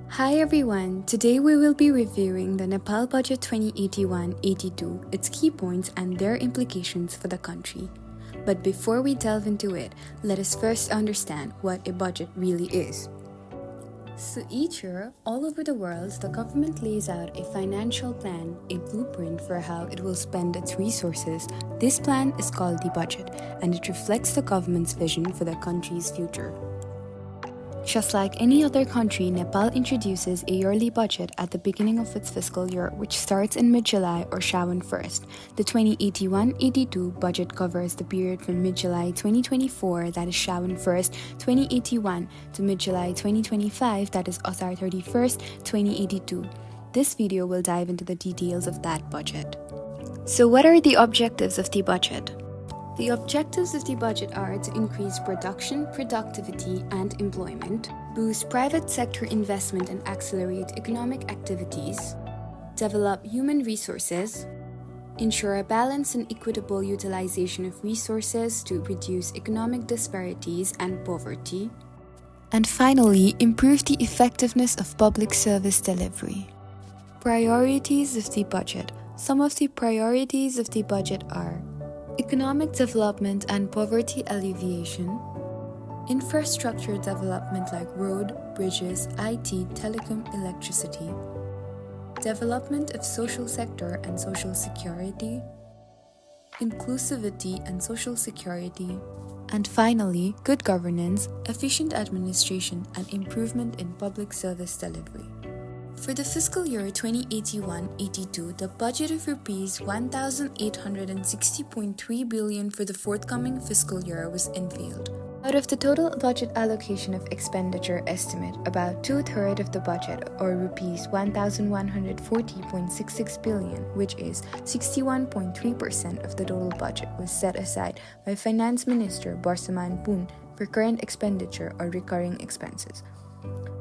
Hi everyone, today we will be reviewing the Nepal Budget 2081-82, its key points and their implications for the country. But before we delve into it, let us first understand what a budget really is. So each year, all over the world, the government lays out a financial plan, a blueprint for how it will spend its resources. This plan is called the budget, and it reflects the government's vision for the country's future. Just like any other country, Nepal introduces a yearly budget at the beginning of its fiscal year, which starts in mid-July or Shravan 1st. The 2081-82 budget covers the period from mid-July 2024, that is Shravan 1st, 2081, to mid-July 2025, that is Asar 31st, 2082. This video will dive into the details of that budget. So what are the objectives of the budget? The objectives of the budget are to increase production, productivity, and employment, boost private sector investment and accelerate economic activities, develop human resources, ensure a balanced and equitable utilization of resources to reduce economic disparities and poverty, and finally, improve the effectiveness of public service delivery. Priorities of the budget. Some of the priorities of the budget are economic development and poverty alleviation, infrastructure development like road, bridges, IT, telecom, electricity, development of social sector and social security, inclusivity and social security, and finally, good governance, efficient administration, and improvement in public service delivery. For the fiscal year 2081-82, the budget of Rs 1,860.3 billion for the forthcoming fiscal year was unveiled. Out of the total budget allocation of expenditure estimate, about two-thirds of the budget, or Rs 1,140.66 billion, which is 61.3% of the total budget, was set aside by Finance Minister Barsaman Poon for current expenditure or recurring expenses,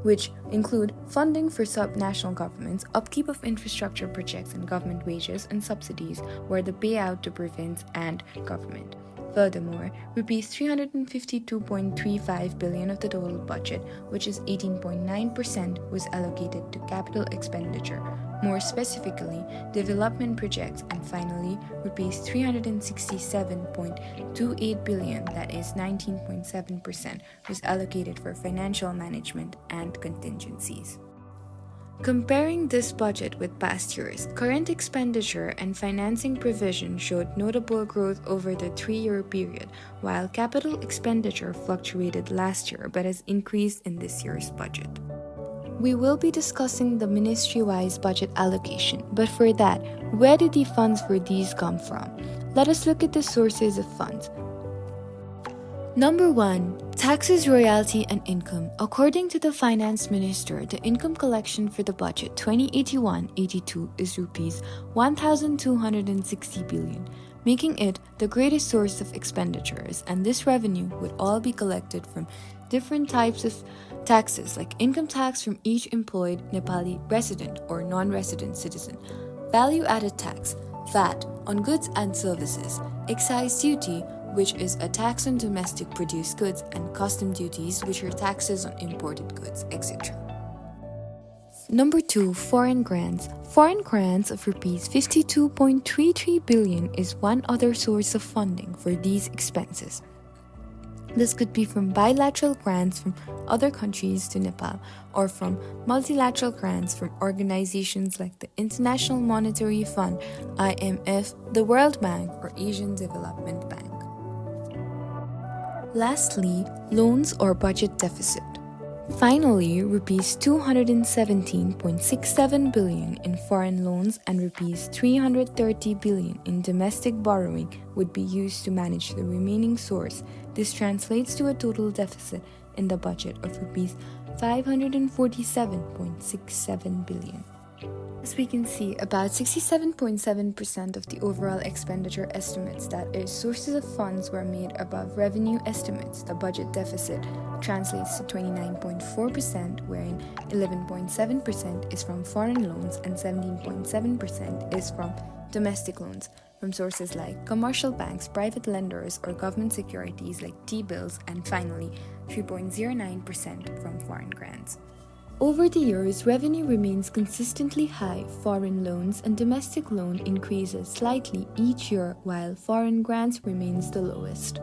which include funding for sub-national governments, upkeep of infrastructure projects and government wages and subsidies, where the payout to province and government. Furthermore, Rs 352.35 billion of the total budget, which is 18.9%, was allocated to capital expenditure, more specifically, development projects, and finally, Rs 367.28 billion, that is 19.7%, was allocated for financial management and contingencies. Comparing this budget with past years, current expenditure and financing provision showed notable growth over the 3-year period, while capital expenditure fluctuated last year but has increased in this year's budget. We will be discussing the ministry-wise budget allocation, but for that, where did the funds for these come from? Let us look at the sources of funds. Number 1. Taxes, royalty, and income. According to the Finance Minister, the income collection for the budget 2081-82 is Rs 1,260 billion, making it the greatest source of expenditures, and this revenue would all be collected from different types of taxes like income tax from each employed Nepali resident or non-resident citizen, value-added tax, VAT, on goods and services, excise duty, which is a tax on domestic produced goods, and custom duties, which are taxes on imported goods, etc. Number 2. Foreign grants. Foreign grants of Rs 52.33 billion is one other source of funding for these expenses. This could be from bilateral grants from other countries to Nepal, or from multilateral grants from organizations like the International Monetary Fund, IMF, the World Bank, or Asian Development Bank. Lastly, loans or budget deficit. Finally, Rs 217.67 billion in foreign loans and Rs 330 billion in domestic borrowing would be used to manage the remaining source. This translates to a total deficit in the budget of Rs 547.67 billion. As we can see, about 67.7% of the overall expenditure estimates, that is, sources of funds, were made above revenue estimates. The budget deficit translates to 29.4%, wherein 11.7% is from foreign loans and 17.7% is from domestic loans, from sources like commercial banks, private lenders, or government securities like T-bills, and finally, 3.09% from foreign grants. Over the years, revenue remains consistently high. Foreign loans and domestic loan increases slightly each year while foreign grants remains the lowest.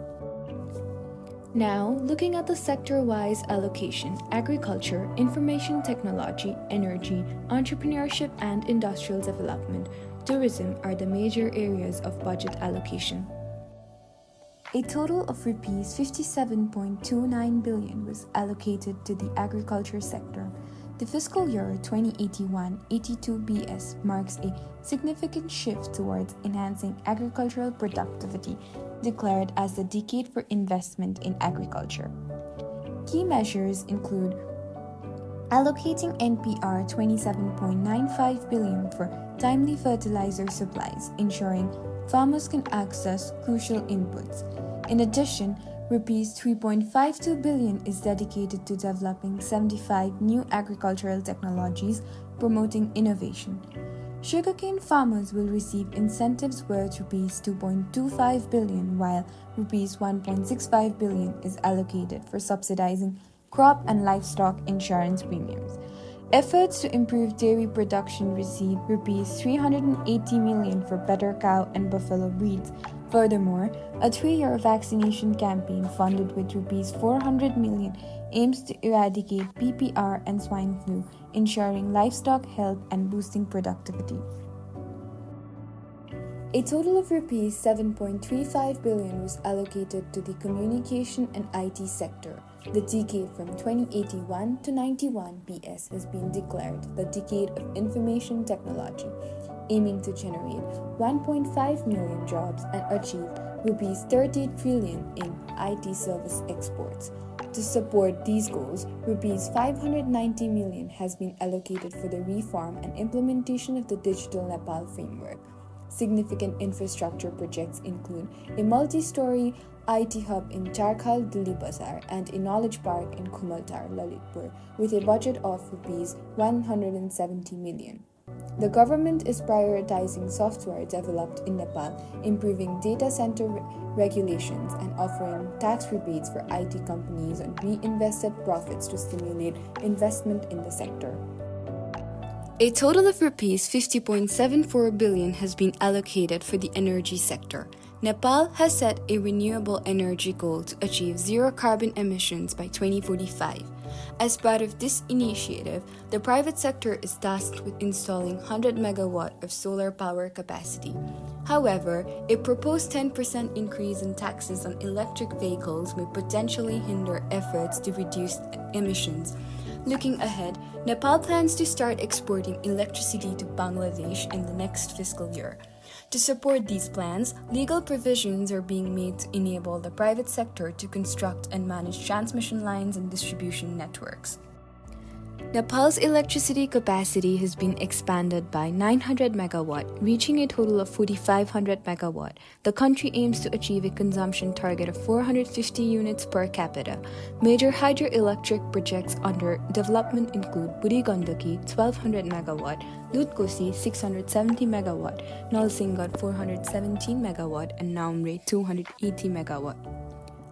Now, looking at the sector-wise allocation, agriculture, information technology, energy, entrepreneurship and industrial development, tourism are the major areas of budget allocation. A total of Rs 57.29 billion was allocated to the agriculture sector. The fiscal year 2081-82 BS marks a significant shift towards enhancing agricultural productivity, declared as the decade for investment in agriculture. Key measures include allocating NPR 27.95 billion for timely fertilizer supplies, ensuring farmers can access crucial inputs. In addition, Rs 3.52 billion is dedicated to developing 75 new agricultural technologies, promoting innovation. Sugarcane farmers will receive incentives worth Rs 2.25 billion, while Rs 1.65 billion is allocated for subsidizing crop and livestock insurance premiums. Efforts to improve dairy production receive Rs 380 million for better cow and buffalo breeds. Furthermore, a 3-year vaccination campaign funded with Rs 400 million aims to eradicate PPR and swine flu, ensuring livestock health and boosting productivity. A total of Rs 7.35 billion was allocated to the communication and IT sector. The decade from 2081 to 91 BS has been declared the Decade of Information Technology, aiming to generate 1.5 million jobs and achieve Rs 30 trillion in IT service exports. To support these goals, Rs 590 million has been allocated for the reform and implementation of the Digital Nepal framework. Significant infrastructure projects include a multi-story IT hub in Charkhal, Dilli Bazar, and a knowledge park in Khumaltar, Lalitpur, with a budget of Rs 170 million. The government is prioritizing software developed in Nepal, improving data center regulations, and offering tax rebates for IT companies on reinvested profits to stimulate investment in the sector. A total of Rs 50.74 billion has been allocated for the energy sector. Nepal has set a renewable energy goal to achieve zero carbon emissions by 2045. As part of this initiative, the private sector is tasked with installing 100 megawatt of solar power capacity. However, a proposed 10% increase in taxes on electric vehicles may potentially hinder efforts to reduce emissions. Looking ahead, Nepal plans to start exporting electricity to Bangladesh in the next fiscal year. To support these plans, legal provisions are being made to enable the private sector to construct and manage transmission lines and distribution networks. Nepal's electricity capacity has been expanded by 900 megawatt, reaching a total of 4,500 megawatt. The country aims to achieve a consumption target of 450 units per capita. Major hydroelectric projects under development include Buri Gandaki 1200 megawatt, Lutkosi 670 megawatt, Nalsingat 417 megawatt, and Naumre 280 megawatt.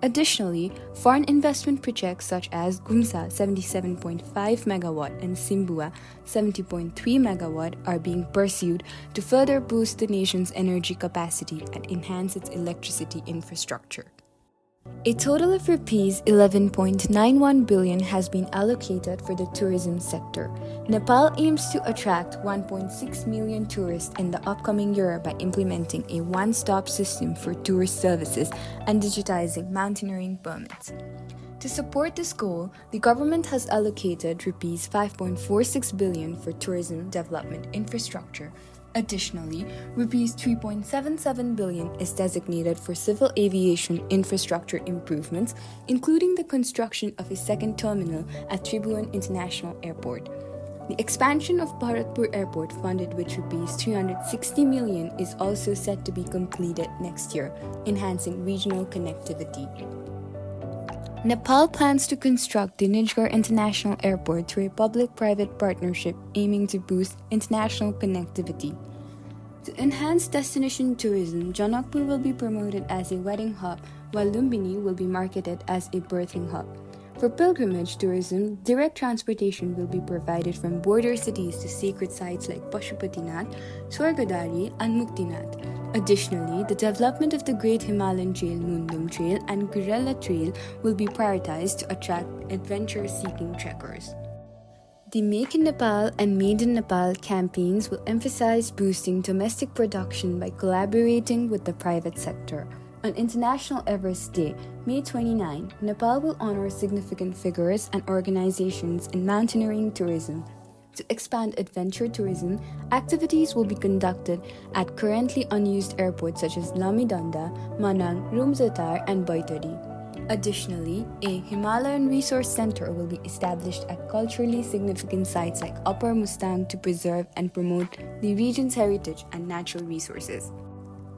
Additionally, foreign investment projects such as Gumsa 77.5 megawatt and Simbua 70.3 megawatt are being pursued to further boost the nation's energy capacity and enhance its electricity infrastructure. A total of Rs 11.91 billion has been allocated for the tourism sector. Nepal aims to attract 1.6 million tourists in the upcoming year by implementing a one-stop system for tourist services and digitizing mountaineering permits. To support this goal, the government has allocated Rs 5.46 billion for tourism development infrastructure. Additionally, Rs 3.77 billion is designated for civil aviation infrastructure improvements, including the construction of a second terminal at Tribhuvan International Airport. The expansion of Bharatpur Airport, funded with Rs 360 million, is also set to be completed next year, enhancing regional connectivity. Nepal plans to construct the Nijgar International Airport through a public-private partnership aiming to boost international connectivity. To enhance destination tourism, Janakpur will be promoted as a wedding hub, while Lumbini will be marketed as a birthing hub. For pilgrimage tourism, direct transportation will be provided from border cities to sacred sites like Pashupatinath, Swargadari, and Muktinath. Additionally, the development of the Great Himalayan Trail, Mundum Trail, and Gurella Trail will be prioritized to attract adventure-seeking trekkers. The Make in Nepal and Made in Nepal campaigns will emphasize boosting domestic production by collaborating with the private sector. On International Everest Day, May 29, Nepal will honor significant figures and organizations in mountaineering tourism. To expand adventure tourism, activities will be conducted at currently unused airports such as Lamidanda, Manang, Rumzatar, and Baitari. Additionally, a Himalayan Resource Center will be established at culturally significant sites like Upper Mustang to preserve and promote the region's heritage and natural resources.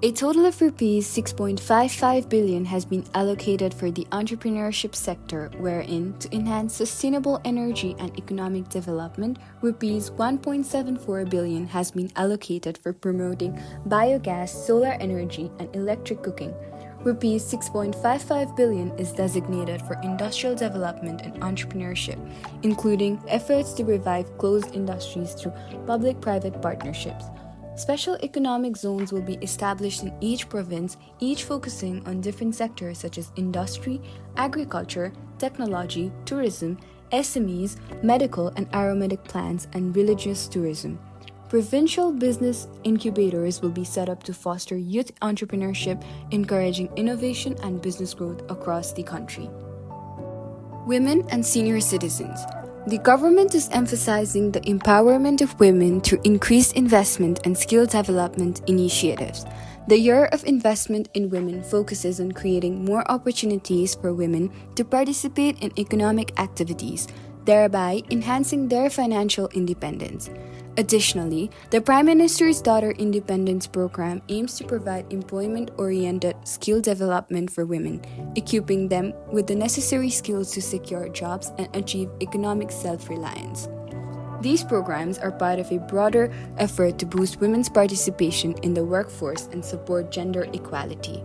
A total of Rs 6.55 billion has been allocated for the entrepreneurship sector, wherein, to enhance sustainable energy and economic development, Rs 1.74 billion has been allocated for promoting biogas, solar energy, and electric cooking. Rs 6.55 billion is designated for industrial development and entrepreneurship, including efforts to revive closed industries through public-private partnerships. Special economic zones will be established in each province, each focusing on different sectors such as industry, agriculture, technology, tourism, SMEs, medical and aromatic plants, and religious tourism. Provincial business incubators will be set up to foster youth entrepreneurship, encouraging innovation and business growth across the country. Women and senior citizens. The government is emphasizing the empowerment of women through increased investment and skill development initiatives. The Year of Investment in Women focuses on creating more opportunities for women to participate in economic activities, thereby enhancing their financial independence. Additionally, the Prime Minister's Daughter Independence Program aims to provide employment-oriented skill development for women, equipping them with the necessary skills to secure jobs and achieve economic self-reliance. These programs are part of a broader effort to boost women's participation in the workforce and support gender equality.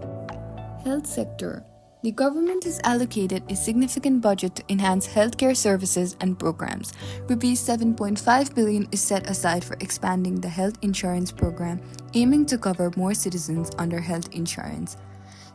Health sector. The government has allocated a significant budget to enhance healthcare services and programs. Rs 7.5 billion is set aside for expanding the health insurance program, aiming to cover more citizens under health insurance.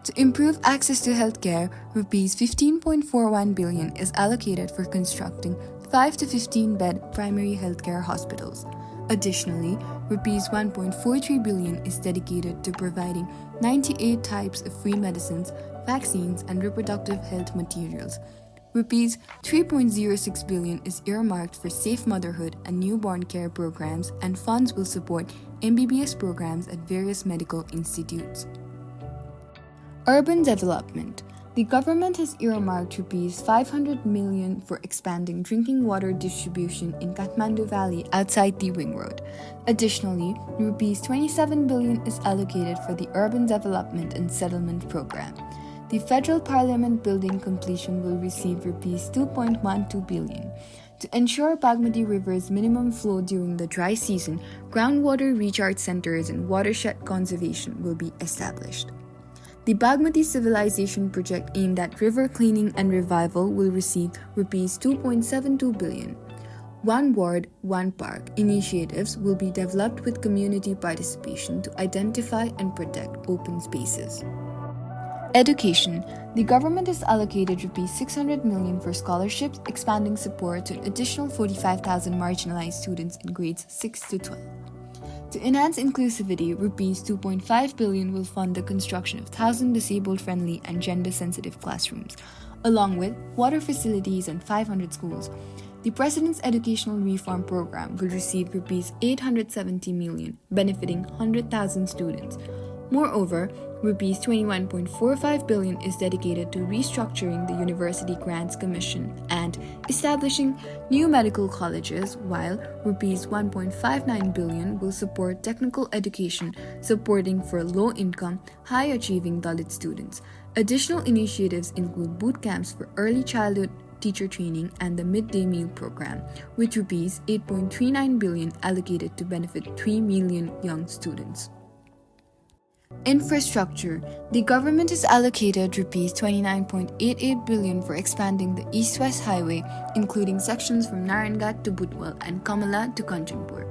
To improve access to healthcare, Rs 15.41 billion is allocated for constructing 5 to 15 bed primary healthcare hospitals. Additionally, Rs 1.43 billion is dedicated to providing 98 types of free medicines, vaccines, and reproductive health materials. Rs 3.06 billion is earmarked for safe motherhood and newborn care programs, and funds will support MBBS programs at various medical institutes. Urban development. The government has earmarked Rs 500 million for expanding drinking water distribution in Kathmandu Valley outside the Ring Road. Additionally, Rs 27 billion is allocated for the Urban Development and Settlement Program. The Federal Parliament building completion will receive Rs 2.12 billion. To ensure Bagmati River's minimum flow during the dry season, groundwater recharge centers and watershed conservation will be established. The Bagmati Civilization Project aimed at river cleaning and revival will receive Rs 2.72 billion. One Ward, One Park initiatives will be developed with community participation to identify and protect open spaces. Education. The government has allocated Rs 600 million for scholarships, expanding support to an additional 45,000 marginalized students in grades 6 to 12. To enhance inclusivity, Rs 2.5 billion will fund the construction of 1,000 disabled-friendly and gender-sensitive classrooms, along with water facilities and 500 schools. The President's Educational Reform Program will receive Rs 870 million, benefiting 100,000 students. Moreover, Rs 21.45 billion is dedicated to restructuring the University Grants Commission and establishing new medical colleges, while Rs 1.59 billion will support technical education, supporting for low-income, high-achieving Dalit students. Additional initiatives include boot camps for early childhood teacher training and the midday meal program, with Rs 8.39 billion allocated to benefit 3 million young students. Infrastructure. The government has allocated Rs 29.88 billion for expanding the East-West Highway, including sections from Naranghat to Butwal and Kamala to Kanchanpur.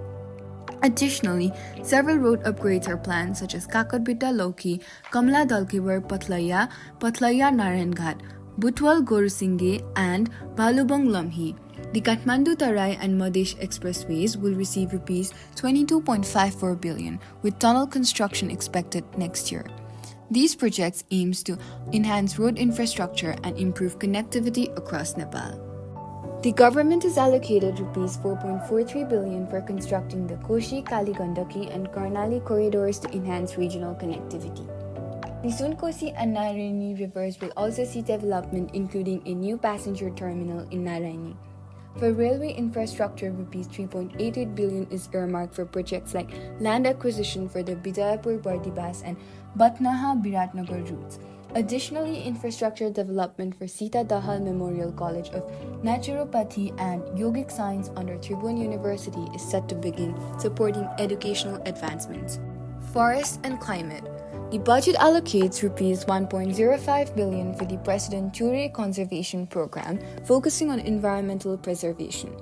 Additionally, several road upgrades are planned such as Kakadbidda Loki, Kamala Dalkiwar Patlaya, Patlaya Naranghat, Butwal Gorusinghe and Balubang Lamhi. The Kathmandu Tarai and Madesh expressways will receive Rs 22.54 billion, with tunnel construction expected next year. These projects aims to enhance road infrastructure and improve connectivity across Nepal. The government has allocated Rs 4.43 billion for constructing the Koshi, Kaligandaki and Karnali corridors to enhance regional connectivity. The Sunkosi and Naraini rivers will also see development, including a new passenger terminal in Naraini. For railway infrastructure, Rs 3.88 billion is earmarked for projects like land acquisition for the Bidayapur-Bardibas and Batnaha-Biratnagar routes. Additionally, infrastructure development for Sita Dahal Memorial College of Naturopathy and Yogic Science under Tribhuvan University is set to begin, supporting educational advancements. Forest and climate. The budget allocates Rs 1.05 billion for the President Chaudhary Conservation Program, focusing on environmental preservation.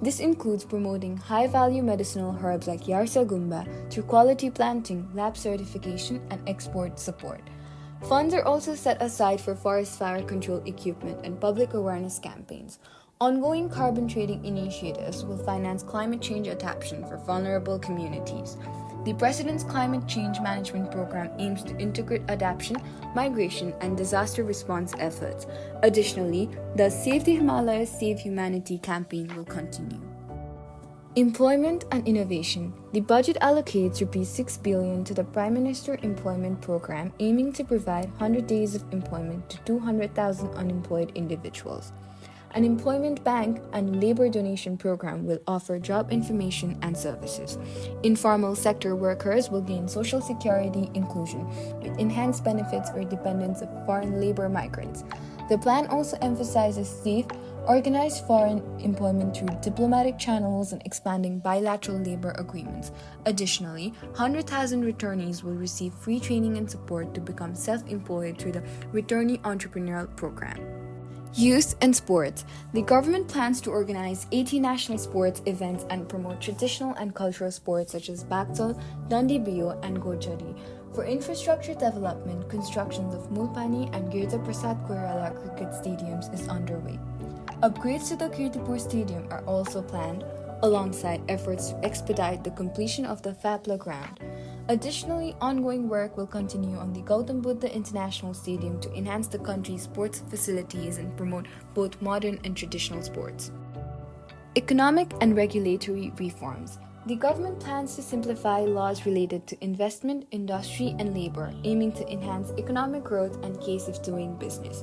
This includes promoting high-value medicinal herbs like Yarsa Gumba through quality planting, lab certification, and export support. Funds are also set aside for forest fire control equipment and public awareness campaigns. Ongoing carbon trading initiatives will finance climate change adaptation for vulnerable communities. The President's Climate Change Management Program aims to integrate adaptation, migration, and disaster response efforts. Additionally, the Save the Himalayas, Save Humanity campaign will continue. Employment and innovation. The budget allocates Rs 6 billion to the Prime Minister Employment Program, aiming to provide 100 days of employment to 200,000 unemployed individuals. An employment bank and labor donation program will offer job information and services. Informal sector workers will gain social security inclusion with enhanced benefits for dependents of foreign labor migrants. The plan also emphasizes safe, organized foreign employment through diplomatic channels and expanding bilateral labor agreements. Additionally, 100,000 returnees will receive free training and support to become self-employed through the Returnee Entrepreneurial Program. Youth and sports. The government plans to organize 80 national sports events and promote traditional and cultural sports such as Baktol, Dandi Bio, and Gojari. For infrastructure development, constructions of Mulpani and Girja Prasad Koirala cricket stadiums is underway. Upgrades to the Kirtipur Stadium are also planned, alongside efforts to expedite the completion of the Fapla ground. Additionally, ongoing work will continue on the Gautam Buddha International Stadium to enhance the country's sports facilities and promote both modern and traditional sports. Economic and regulatory reforms. The government plans to simplify laws related to investment, industry, and labor, aiming to enhance economic growth and ease of doing business.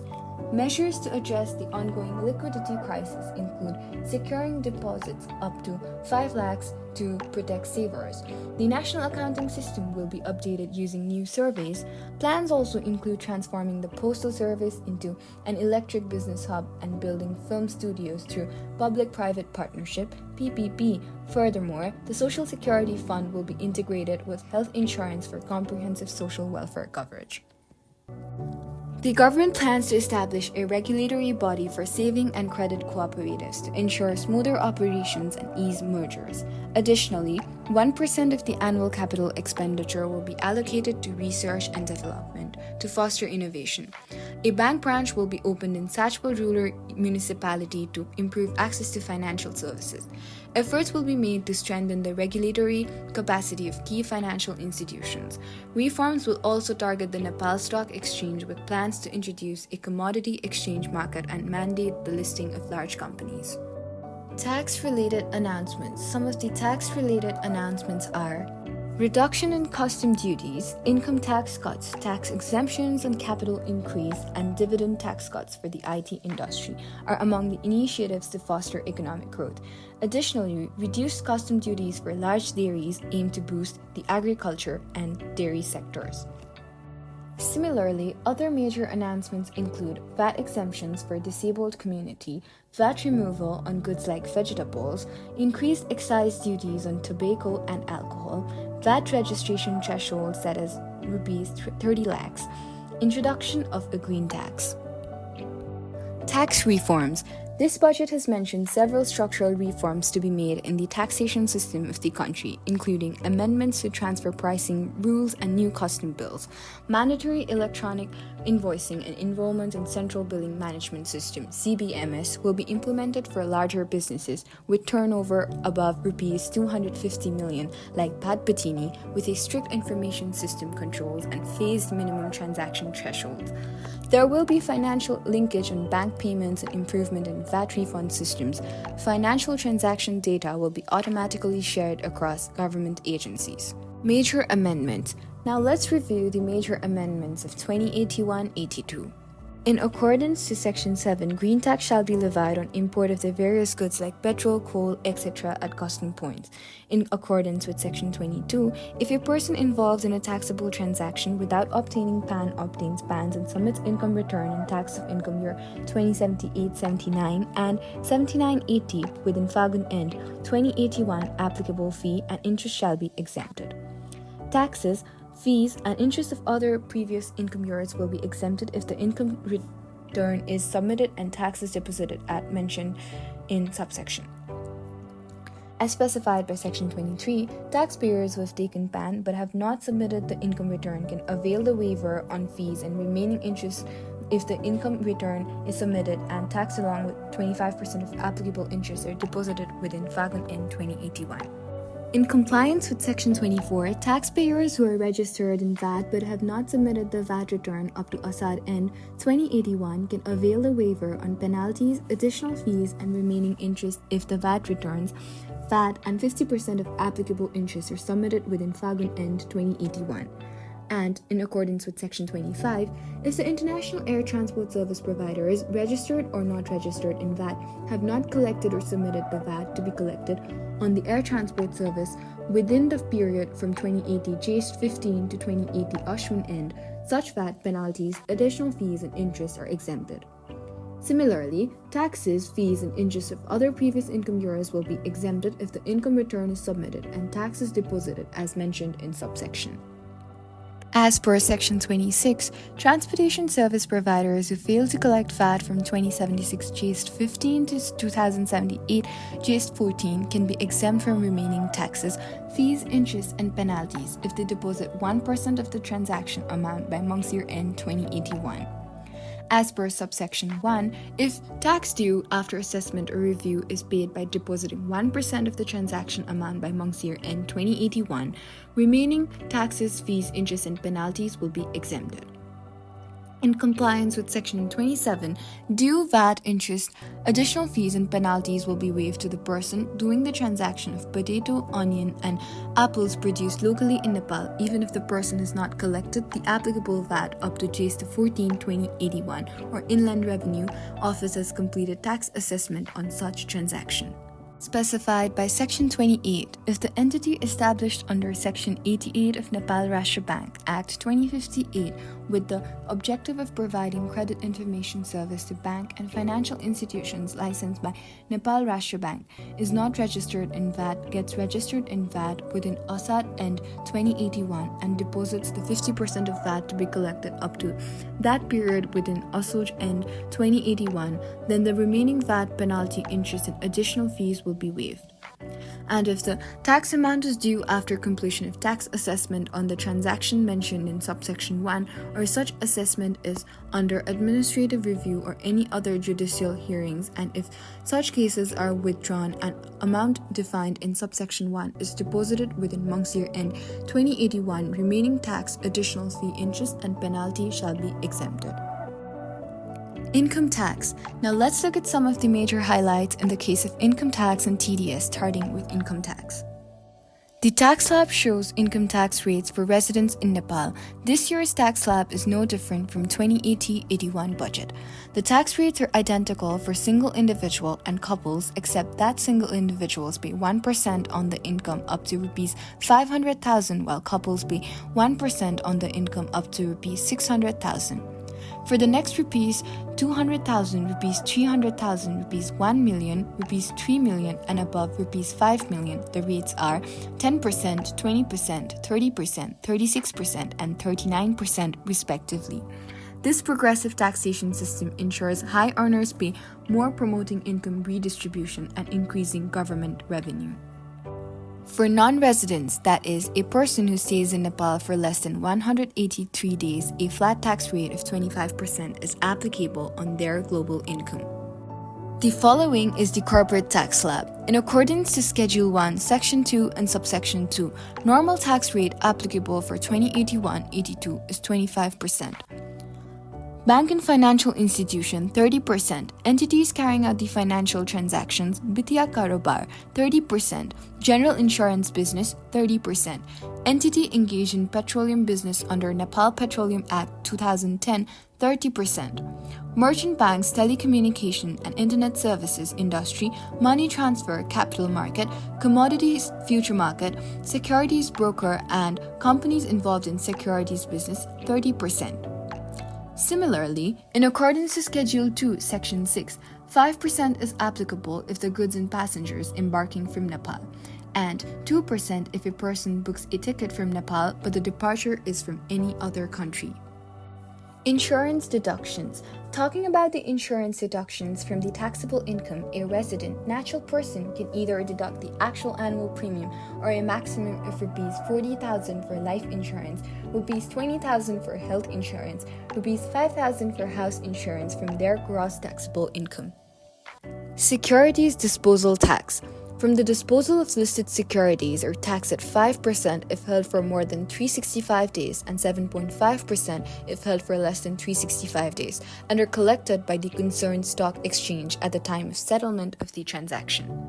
Measures to address the ongoing liquidity crisis include securing deposits up to 5 lakhs to protect savers. The national accounting system will be updated using new surveys. Plans also include transforming the postal service into an electric business hub and building film studios through public-private partnership (PPP). Furthermore, the Social Security Fund will be integrated with health insurance for comprehensive social welfare coverage. The government plans to establish a regulatory body for saving and credit cooperatives to ensure smoother operations and ease mergers. Additionally, 1% of the annual capital expenditure will be allocated to research and development to foster innovation. A bank branch will be opened in Sachpal Rural Municipality to improve access to financial services. Efforts will be made to strengthen the regulatory capacity of key financial institutions. Reforms will also target the Nepal Stock Exchange with plans to introduce a commodity exchange market and mandate the listing of large companies. Tax-related announcements. Some of the tax-related announcements are reduction in custom duties, income tax cuts, tax exemptions on capital increase, and dividend tax cuts for the IT industry are among the initiatives to foster economic growth. Additionally, reduced custom duties for large dairies aim to boost the agriculture and dairy sectors. Similarly, other major announcements include VAT exemptions for disabled community, VAT removal on goods like vegetables, increased excise duties on tobacco and alcohol, VAT registration threshold set as rupees 30 lakhs, introduction of a green tax. Tax reforms. This budget has mentioned several structural reforms to be made in the taxation system of the country, including amendments to transfer pricing rules and new custom bills. Mandatory electronic invoicing and enrollment in central billing management system (CBMS) will be implemented for larger businesses with turnover above rupees 250 million, like Pat Patini, with a strict information system controls and phased minimum transaction thresholds. There will be financial linkage on bank payments and improvement in VAT refund systems. Financial transaction data will be automatically shared across government agencies. Major amendments. Now let's review the major amendments of 2081-82. In accordance to Section 7, green tax shall be levied on import of the various goods like petrol, coal, etc. at custom points. In accordance with Section 22, if a person involved in a taxable transaction without obtaining PAN obtains PANs and submits income return and tax of income year 2078-79 and 79-80 within Fagun end 2081, applicable fee and interest shall be exempted. Taxes, fees, and interest of other previous income years will be exempted if the income return is submitted and taxes deposited as mentioned in subsection. As specified by Section 23, taxpayers who have taken PAN but have not submitted the income return can avail the waiver on fees and remaining interest if the income return is submitted and taxed along with 25% of applicable interest are deposited within Fagun N 2081. In compliance with Section 24, taxpayers who are registered in VAT but have not submitted the VAT return up to Asad N 2081 can avail the waiver on penalties, additional fees, and remaining interest if the VAT returns, VAT, and 50% of applicable interest are submitted within Fagun N 2081. And, in accordance with Section 25, if the International Air Transport Service providers, registered or not registered in VAT, have not collected or submitted the VAT to be collected on the air transport service within the period from 2080 J 15 to 2080 Ashwin end, such VAT penalties, additional fees, and interest are exempted. Similarly, taxes, fees, and interest of other previous income years will be exempted if the income return is submitted and taxes deposited as mentioned in subsection. As per Section 26, transportation service providers who fail to collect VAT from 2076 GST 15 to 2078 GST 14 can be exempt from remaining taxes, fees, interest, and penalties if they deposit 1% of the transaction amount by month's year end 2081. As per subsection 1, if tax due after assessment or review is paid by depositing 1% of the transaction amount by month's year end 2081, remaining taxes, fees, interest, and penalties will be exempted. In compliance with Section 27, due VAT, interest, additional fees, and penalties will be waived to the person doing the transaction of potato, onion, and apples produced locally in Nepal, even if the person has not collected the applicable VAT up to GST 14-2081 or Inland Revenue Office has completed tax assessment on such transaction. Specified by Section 28, if the entity established under Section 88 of Nepal Rashtra Bank Act 2058 with the objective of providing credit information service to bank and financial institutions licensed by Nepal Rashtra Bank is not registered in VAT, gets registered in VAT within Asad end 2081 and deposits the 50% of VAT to be collected up to that period within Asoj end 2081, then the remaining VAT, penalty, interest, and additional fees will be waived. And if the tax amount is due after completion of tax assessment on the transaction mentioned in subsection 1 or such assessment is under administrative review or any other judicial hearings, and if such cases are withdrawn, an amount defined in subsection 1 is deposited within month's year end 2081, remaining tax, additional fee, interest, and penalty shall be exempted. Income tax. Now let's look at some of the major highlights in the case of income tax and TDS, starting with income tax. The tax slab shows income tax rates for residents in Nepal. This year's tax slab is no different from 2080-81 budget. The tax rates are identical for single individual and couples, except that single individuals pay 1% on the income up to rupees 500,000, while couples pay 1% on the income up to rupees 600,000. For the next rupees 200,000, rupees 300,000, rupees 1 million, rupees 3 million, and above rupees 5 million, the rates are 10%, 20%, 30%, 36%, and 39% respectively. This progressive taxation system ensures high earners pay more, promoting income redistribution and increasing government revenue. For non-residents, that is, a person who stays in Nepal for less than 183 days, a flat tax rate of 25% is applicable on their global income. The following is the corporate tax slab. In accordance to Schedule 1, Section 2 and Subsection 2, normal tax rate applicable for 2081-82 is 25%. Bank and financial institution 30%, entities carrying out the financial transactions, Bitiya Karobar 30%, general insurance business 30%, entity engaged in petroleum business under Nepal Petroleum Act 2010 30%, merchant banks, telecommunication and internet services industry, money transfer, capital market, commodities future market, securities broker and companies involved in securities business 30%. Similarly, in accordance to Schedule 2, Section 6, 5% is applicable if the goods and passengers embarking from Nepal, and 2% if a person books a ticket from Nepal but the departure is from any other country. Insurance deductions. Talking about the insurance deductions from the taxable income, a resident natural person can either deduct the actual annual premium or a maximum of rupees 40,000 for life insurance, rupees 20,000 for health insurance, rupees 5,000 for house insurance from their gross taxable income. Securities disposal tax. From the disposal of listed securities are taxed at 5% if held for more than 365 days and 7.5% if held for less than 365 days and are collected by the concerned stock exchange at the time of settlement of the transaction.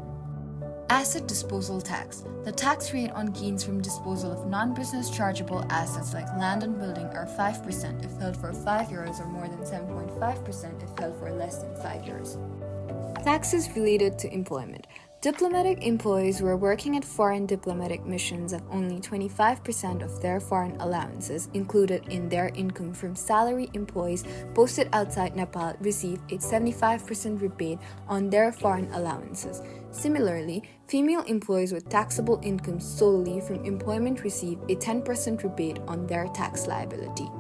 Asset disposal tax. The tax rate on gains from disposal of non-business chargeable assets like land and building are 5% if held for 5 years or more than 7.5% if held for less than 5 years. Taxes related to employment. Diplomatic employees who are working at foreign diplomatic missions have only 25% of their foreign allowances included in their income from salary. Employees posted outside Nepal receive a 75% rebate on their foreign allowances. Similarly, female employees with taxable income solely from employment receive a 10% rebate on their tax liability.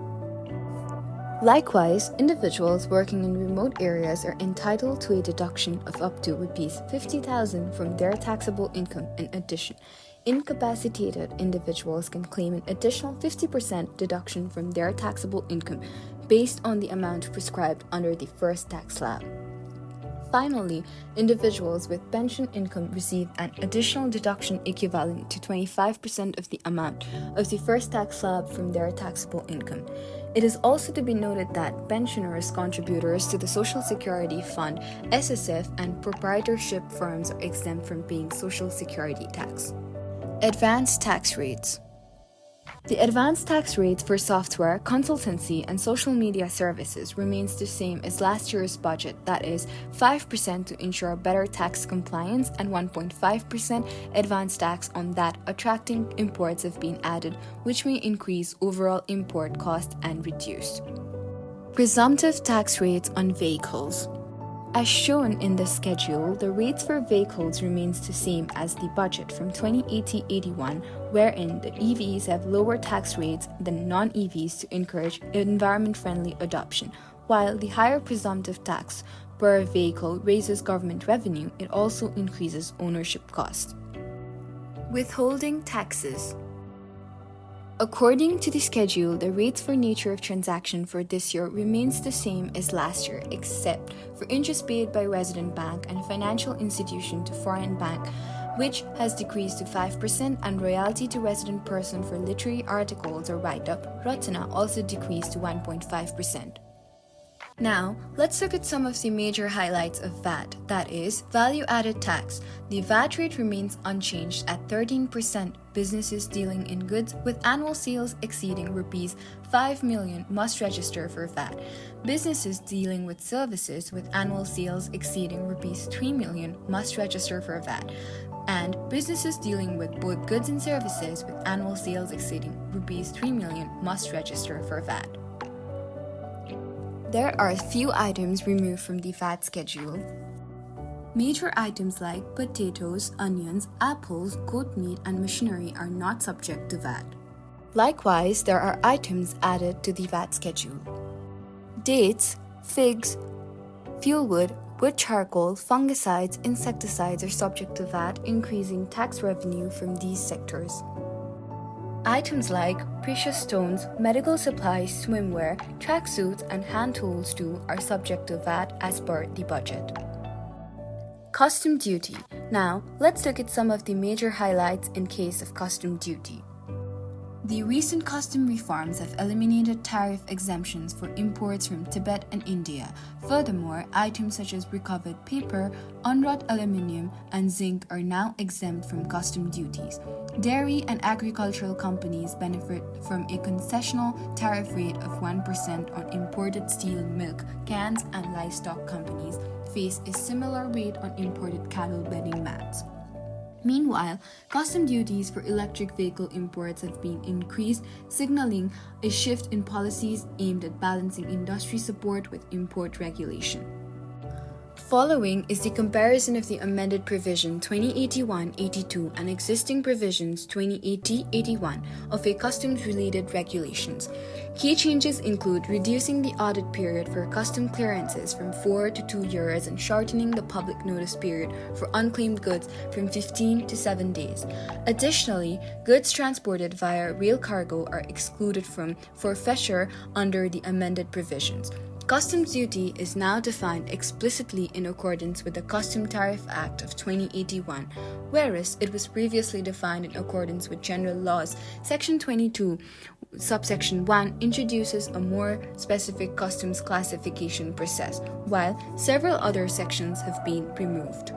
Likewise, individuals working in remote areas are entitled to a deduction of up to rupees 50,000 from their taxable income. In addition, incapacitated individuals can claim an additional 50% deduction from their taxable income based on the amount prescribed under the first tax slab. Finally, individuals with pension income receive an additional deduction equivalent to 25% of the amount of the first tax slab from their taxable income. It is also to be noted that pensioners, contributors to the Social Security Fund, SSF, and proprietorship firms are exempt from paying Social Security tax. Advanced tax rates. The advanced tax rates for software, consultancy, and social media services remains the same as last year's budget, that is 5% to ensure better tax compliance and 1.5% advanced tax on that attracting imports have been added, which may increase overall import cost and reduce. Presumptive tax rates on vehicles. As shown in the schedule, the rates for vehicles remains the same as the budget from 2080-81, wherein the EVs have lower tax rates than non-EVs to encourage environment-friendly adoption. While the higher presumptive tax per vehicle raises government revenue, it also increases ownership cost. Withholding taxes. According to the schedule, the rates for nature of transaction for this year remains the same as last year, except for interest paid by resident bank and financial institution to foreign bank, which has decreased to 5%, and royalty to resident person for literary articles or write-up, Ratana, also decreased to 1.5%. Now, let's look at some of the major highlights of VAT, that is, value-added tax. The VAT rate remains unchanged at 13%. Businesses dealing in goods with annual sales exceeding rupees 5 million must register for VAT. Businesses dealing with services with annual sales exceeding rupees 3 million must register for VAT. And businesses dealing with both goods and services with annual sales exceeding rupees 3 million must register for VAT. there are few items removed from the VAT schedule. Major items like potatoes, onions, apples, goat meat, and machinery are not subject to VAT. Likewise, there are items added to the VAT schedule. Dates, figs, fuel wood charcoal, fungicides, insecticides are subject to VAT, increasing tax revenue from these sectors. Items like precious stones, medical supplies, swimwear, tracksuits, and hand tools too are subject to VAT as per the budget. Custom duty. Now, let's look at some of the major highlights in case of custom duty. The recent custom reforms have eliminated tariff exemptions for imports from Tibet and India. Furthermore, items such as recovered paper, unwrought aluminium, and zinc are now exempt from custom duties. Dairy and agricultural companies benefit from a concessional tariff rate of 1% on imported steel, milk, cans, and livestock companies face a similar rate on imported cattle bedding mats. Meanwhile, custom duties for electric vehicle imports have been increased, signaling a shift in policies aimed at balancing industry support with import regulation. Following is the comparison of the amended provision 2081-82 and existing provisions 2080-81 of a customs-related regulations. Key changes include reducing the audit period for custom clearances from 4 to 2 years and shortening the public notice period for unclaimed goods from 15 to 7 days. Additionally, goods transported via rail cargo are excluded from forfeiture under the amended provisions. Customs duty is now defined explicitly in accordance with the Custom Tariff Act of 2081, whereas it was previously defined in accordance with General Laws. Section 22, subsection 1 introduces a more specific customs classification process, while several other sections have been removed.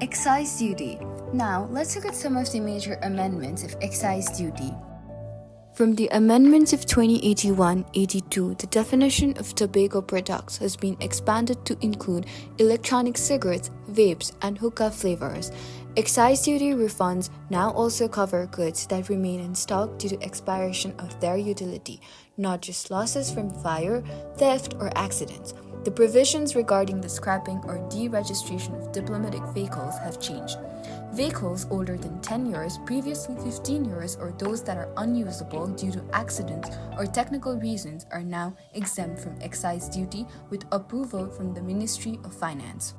Excise duty. Now, let's look at some of the major amendments of excise duty. From the amendments of 2081-82, the definition of tobacco products has been expanded to include electronic cigarettes, vapes, and hookah flavors. Excise duty refunds now also cover goods that remain in stock due to expiration of their utility, not just losses from fire, theft, or accidents. The provisions regarding the scrapping or deregistration of diplomatic vehicles have changed. Vehicles older than 10 years, previously 15 years, or those that are unusable due to accidents or technical reasons are now exempt from excise duty with approval from the Ministry of Finance.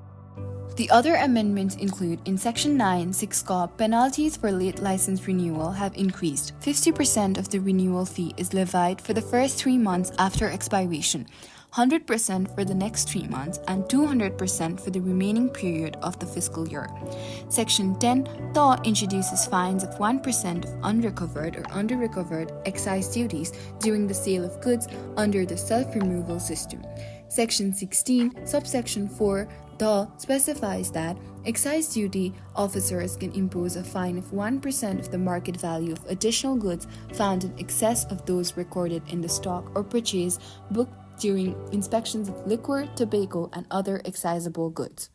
The other amendments include in Section 9, 6 Qa, penalties for late license renewal have increased. 50% of the renewal fee is levied for the first 3 months after expiration, 100% for the next 3 months, and 200% for the remaining period of the fiscal year. Section 10, THA introduces fines of 1% of unrecovered or under-recovered excise duties during the sale of goods under the self-removal system. Section 16, subsection 4, THA specifies that excise duty officers can impose a fine of 1% of the market value of additional goods found in excess of those recorded in the stock or purchase book during inspections of liquor, tobacco, and other excisable goods.